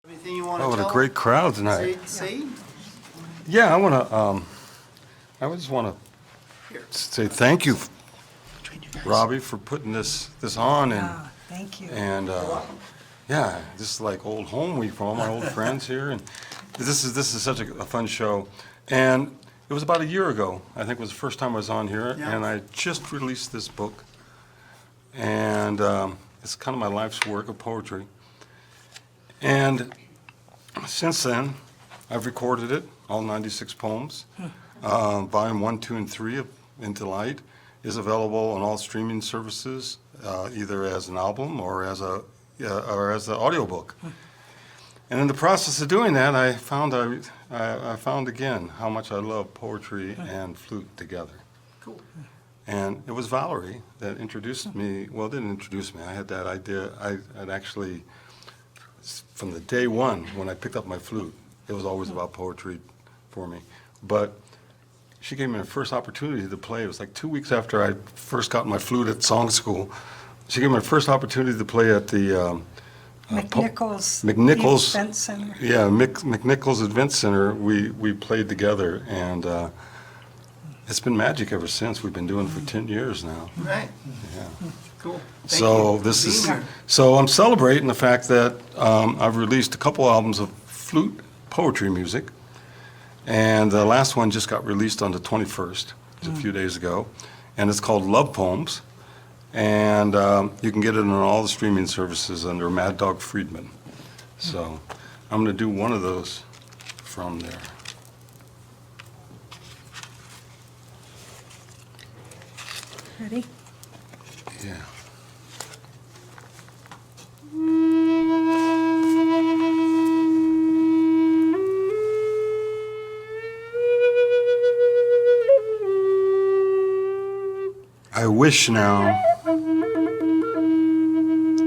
Anything you want to Oh, tell? what a great crowd tonight. See? Yeah, I just want to say thank you, Robbie, for putting this on, and Thank you. yeah, this is like old home week for all my old friends here, and this is such a fun show. And it was about a year ago, I think it was the first time I was on here, Yeah. and I just released this book, and it's kind of my life's work of poetry. And since then, I've recorded it, all 96 poems. Volume 1, 2, and 3 of Into Light is available on all streaming services, either as an album or as an audiobook. And in the process of doing that, I found again how much I love poetry and flute together. Cool. And it was Valerie that introduced me, well, didn't introduce me, I had that idea, I'd actually, from the day one, when I picked up my flute, it was always about poetry for me. But she gave me the first opportunity to play. It was like 2 weeks after I first got my flute at song school. She gave me the first opportunity to play at the McNichols Event Center. Yeah, McNichols Event Center. We played together, and it's been magic ever since. We've been doing it for 10 years now. Right. Yeah. Cool. Thank So you this for is being here. so I'm celebrating the fact that I've released a couple albums of flute poetry music, and the last one just got released on the 21st, a few days ago, and it's called Love Poems, and you can get it on all the streaming services under Mad Dog Friedman. So I'm going to do one of those from there. Ready? Yeah. I wish now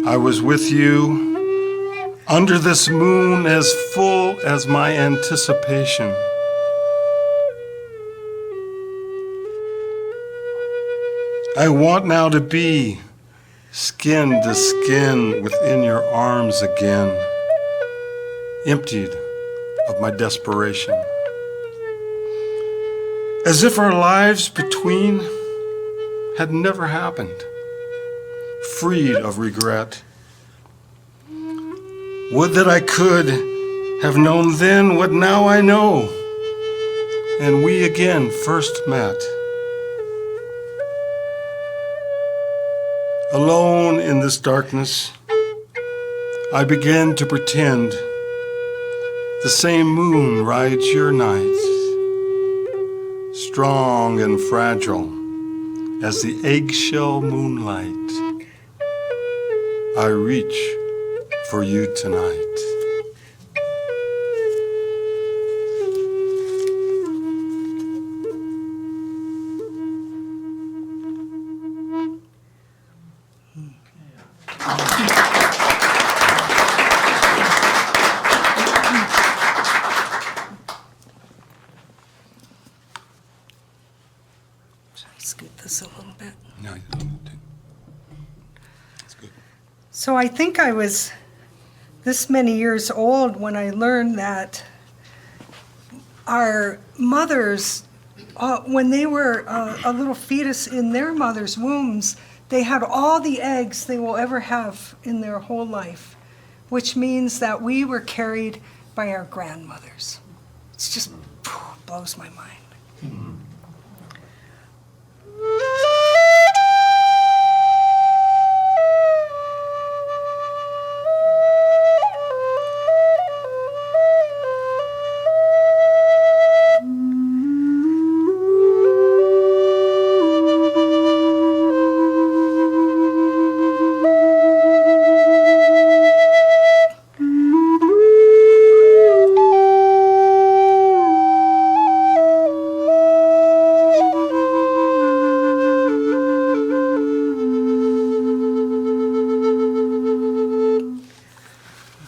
I was with you under this moon as full as my anticipation. I want now to be skin to skin within your arms again, emptied of my desperation. As if our lives between had never happened, freed of regret. Would that I could have known then what now I know, and we again first met. Alone in this darkness, I began to pretend the same moon rides your nights, strong and fragile as the eggshell moonlight. I reach for you tonight. Should I scoot this a little bit? No, you don't. That's good. So I think I was this many years old when I learned that our mothers, when they were a little fetus in their mother's wombs, they had all the eggs they will ever have in their whole life, which means that we were carried by our grandmothers. It just blows my mind.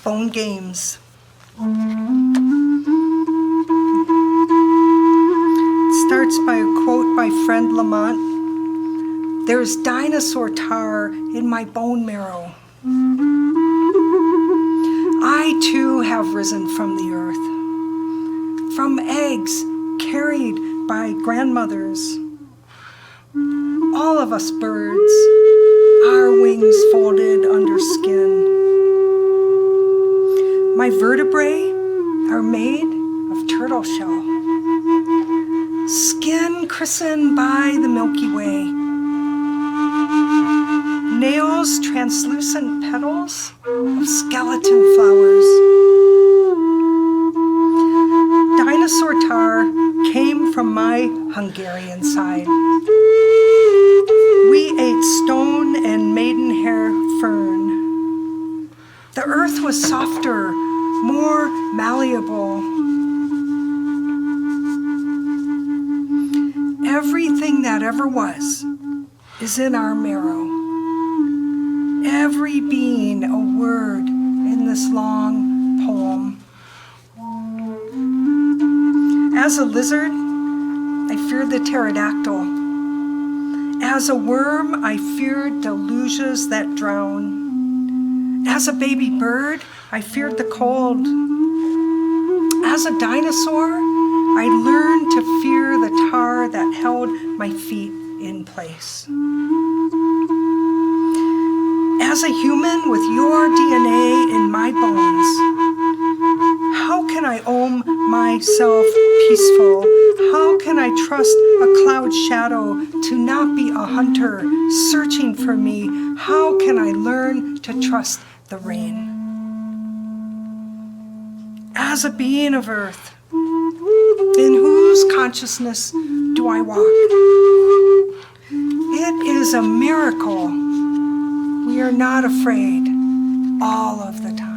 Phone games. It starts by a quote by friend Lamont. There's dinosaur tar in my bone marrow. I I too have risen from the earth, from eggs carried by grandmothers. All of us birds, our wings folded under skin. My vertebrae are made of turtle shell, skin christened by the Milky Way. Nails translucent petals of skeleton flowers. Dinosaur tar came from my Hungarian side. We ate stone and maidenhair fern. The earth was softer, more malleable. Everything that ever was is in our marrow. Every being a word in this long poem. As a lizard, I feared the pterodactyl. As a worm, I feared deluges that drown. As a baby bird, I feared the cold. As a dinosaur, I learned to fear the tar that held my feet in place. As a human with your DNA in my bones, how can I own myself peaceful? How can I trust a cloud shadow to not be a hunter searching for me? How can I learn to trust the rain? As a being of earth, in whose consciousness do I walk? It is a miracle we are not afraid all of the time.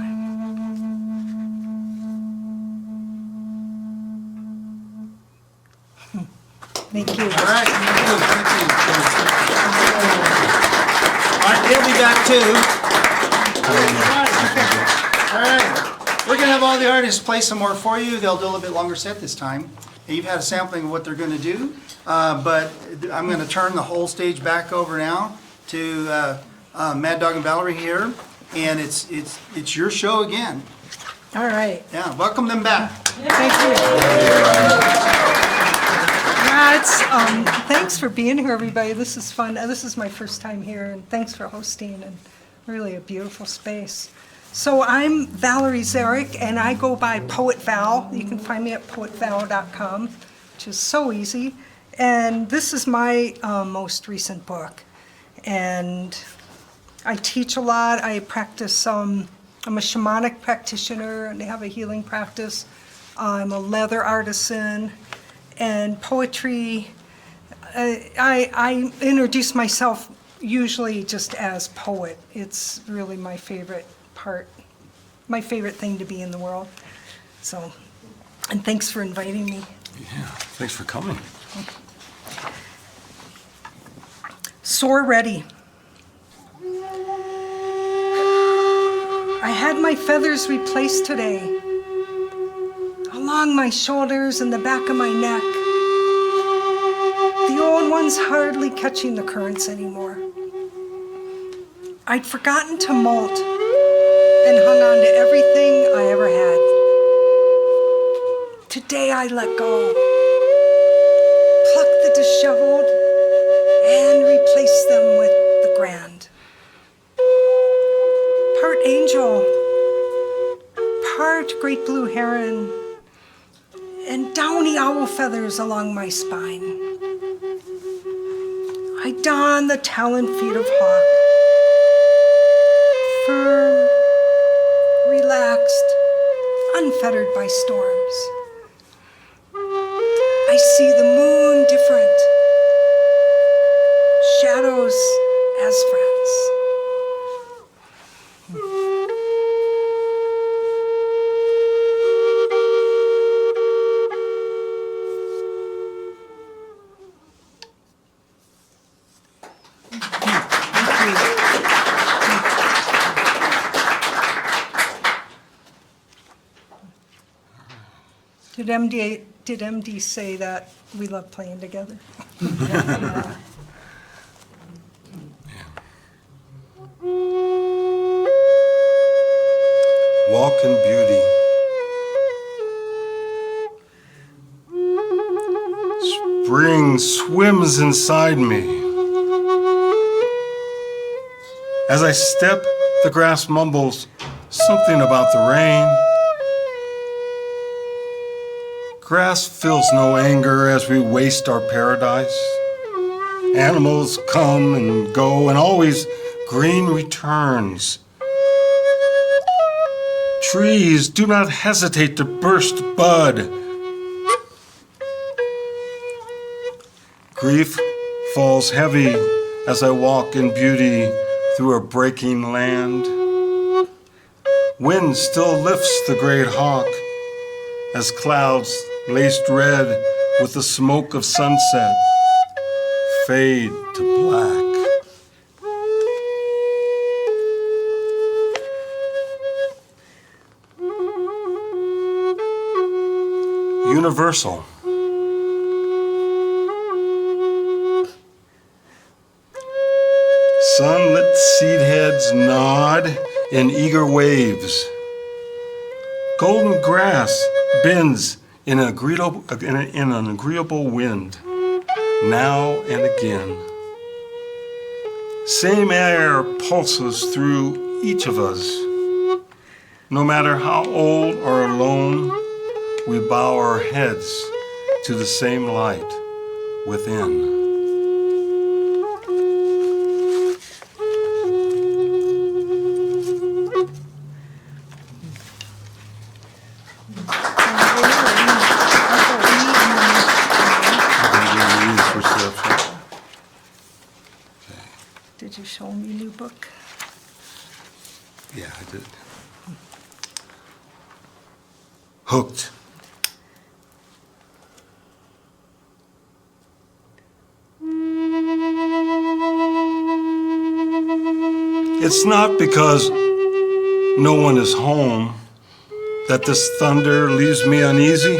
Thank you. All right, thank you. All right, they'll be back too. All right, we're gonna have all the artists play some more for you. They'll do a little bit longer set this time. You've had a sampling of what they're gonna do, but I'm gonna turn the whole stage back over now to Mad Dog and Valerie here, and it's your show again. All right. Yeah, welcome them back. Thank you. Yeah, thanks for being here, everybody. This is fun. This is my first time here, and thanks for hosting, and really a beautiful space. So I'm Valerie Szarek, and I go by Poet Val. You can find me at poetval.com, which is so easy. And this is my most recent book. And I teach a lot. I practice, I'm a shamanic practitioner, and I have a healing practice. I'm a leather artisan. And poetry, I introduce myself usually just as poet. It's really my favorite part, my favorite thing to be in the world. So, and thanks for inviting me. Yeah, thanks for coming. Soar ready. I had my feathers replaced today, along my shoulders and the back of my neck. The old ones hardly catching the currents anymore. I'd forgotten to molt and hung on to everything I ever had. Today I let go, pluck the disheveled, and replace them with the grand. Part angel, part great blue heron, and downy owl feathers along my spine. I don the taloned feet of hawk, firm, relaxed, unfettered by storms. I see the moon different, shadows as friends. Did MD say that we love playing together? Walk in beauty. Spring swims inside me. As I step, the grass mumbles something about the rain. Grass feels no anger as we waste our paradise. Animals come and go, and always green returns. Trees do not hesitate to burst bud. Grief falls heavy as I walk in beauty through a breaking land. Wind still lifts the great hawk as clouds laced red with the smoke of sunset fade to black. Universal. Sunlit seed heads nod in eager waves. Golden grass bends in an agreeable wind, now and again. Same air pulses through each of us. No matter how old or alone, we bow our heads to the same light within. Did you show them your new book? Yeah, I did. Hooked. It's not because no one is home that this thunder leaves me uneasy.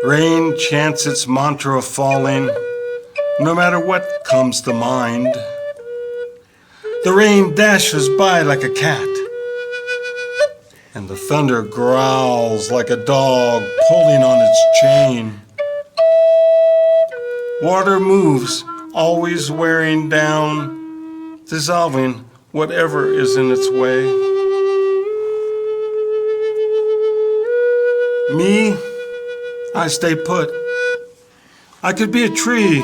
Rain chants its mantra of falling, no matter what comes to mind. The rain dashes by like a cat, and the thunder growls like a dog pulling on its chain. Water moves, always wearing down, dissolving whatever is in its way. Me, I stay put. I could be a tree.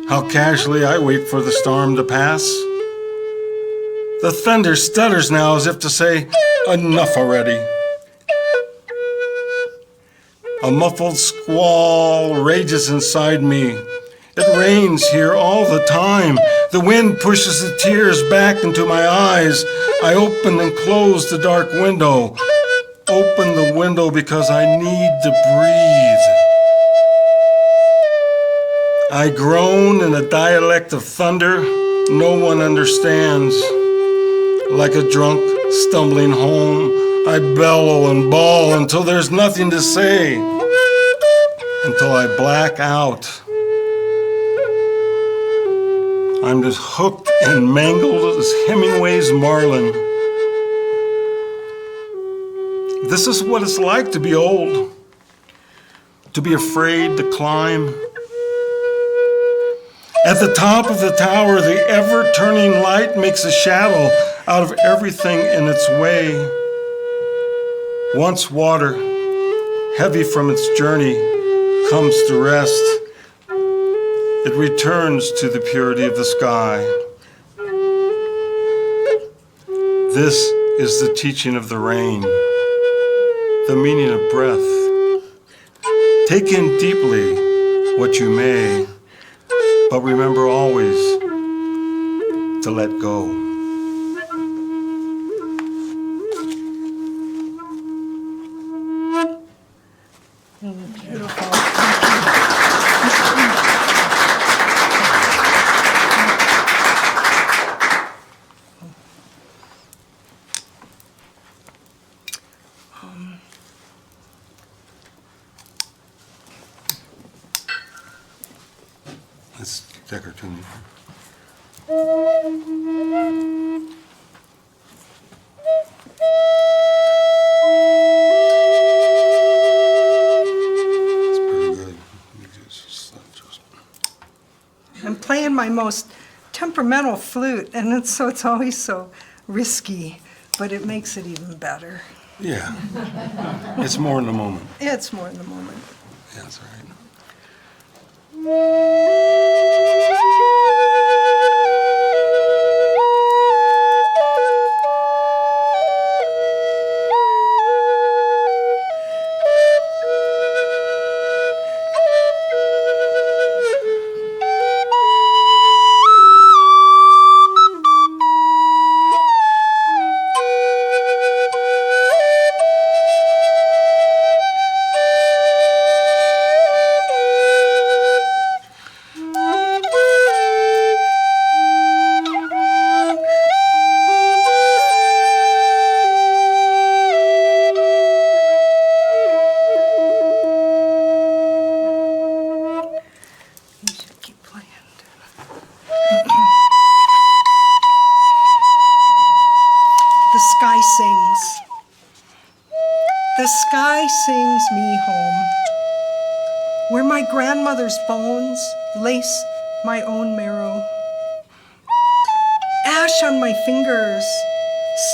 How casually I wait for the storm to pass. The thunder stutters now as if to say, enough already. A muffled squall rages inside me. It rains here all the time. The wind pushes the tears back into my eyes. I open and close the dark window. Open the window because I need to breathe. I groan in a dialect of thunder no one understands. Like a drunk stumbling home, I bellow and bawl until there's nothing to say. Until I black out. I'm as hooked and mangled as Hemingway's Marlin. This is what it's like to be old, to be afraid to climb. At the top of the tower, the ever-turning light makes a shadow out of everything in its way. Once water, heavy from its journey, comes to rest, it returns to the purity of the sky. This is the teaching of the rain, the meaning of breath. Take in deeply what you may, but remember always to let go. Beautiful. Let's take our tune. It's pretty good. I'm playing my most temperamental flute, and so it's always so risky, but it makes it even better. Yeah. It's more in the moment. It's more in the moment. Yeah, that's right. You should keep playing. The sky sings. The sky sings me home, where my grandmother's bones lace my own marrow. Ash on my fingers,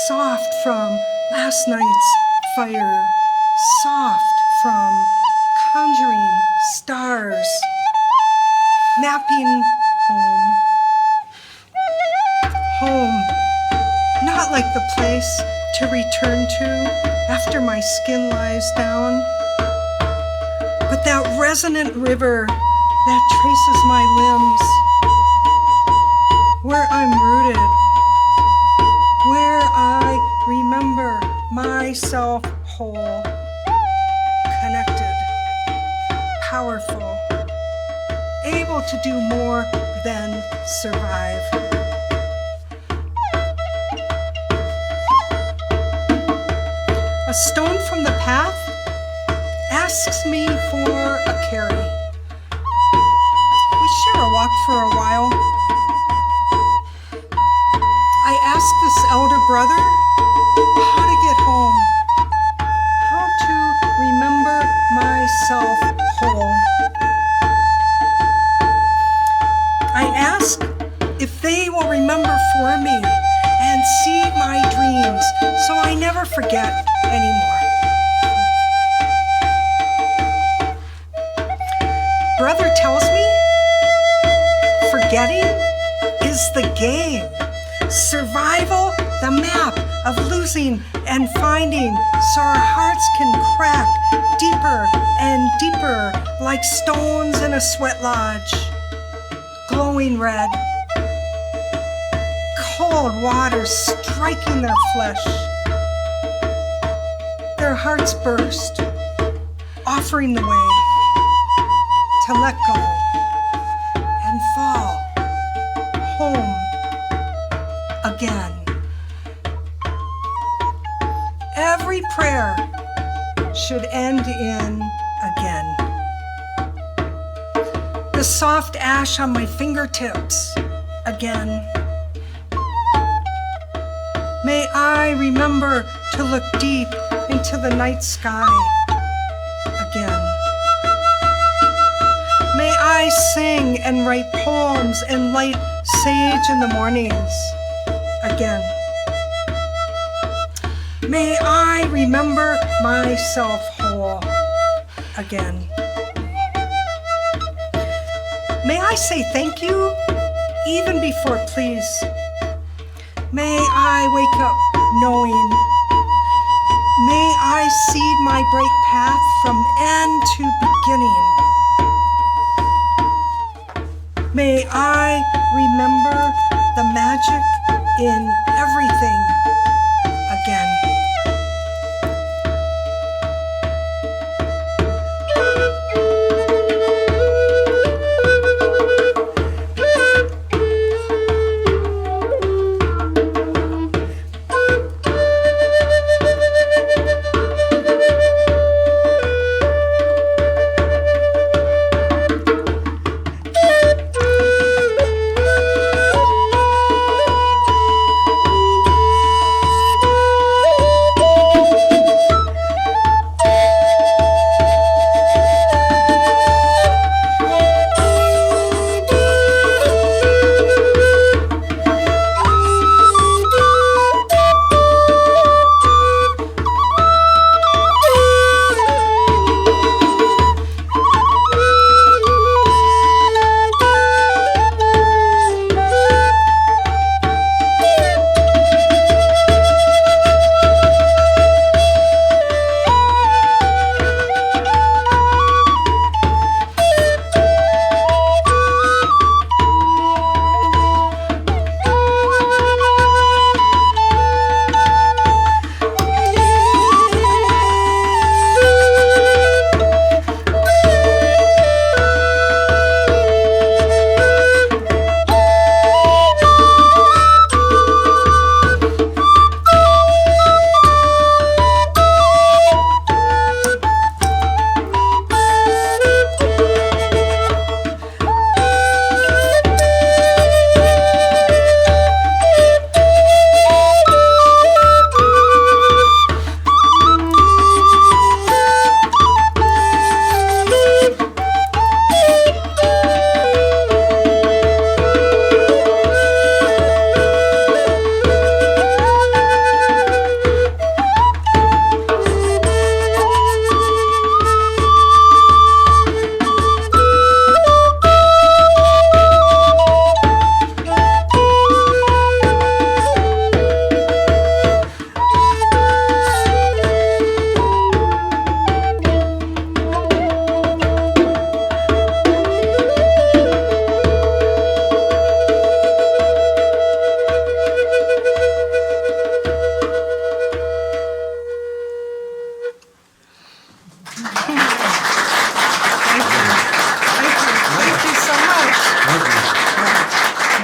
soft from last night's fire, soft from conjuring stars, mapping home. Home, not like the place to return to after my skin lies down, but that resonant river that traces my limbs, where I'm rooted, where I remember myself whole, connected, powerful, able to do more than survive. A stone from the path asks me for a carry. We share a walk for a while. I ask this elder brother how to get home, how to remember myself whole. I ask if they will remember for me and see my dreams so I never forget anymore. Brother tells me forgetting is the game. Survival, the map of losing and finding so our hearts can crack deeper and deeper like stones in a sweat lodge. Glowing red, cold water striking their flesh. Their hearts burst, offering the way to let go and fall home again. Every prayer should end in again. The soft ash on my fingertips again. May I remember to look deep into the night sky again. May I sing and write poems and light sage in the mornings again. May I remember myself whole again. May I say thank you even before please. May I wake up knowing. May I seed my bright path from end to beginning. May I remember the magic in everything again.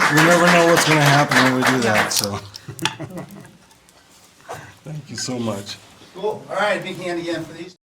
We never know what's gonna happen when we do that, so. Thank you so much. Cool. All right, big hand again for these.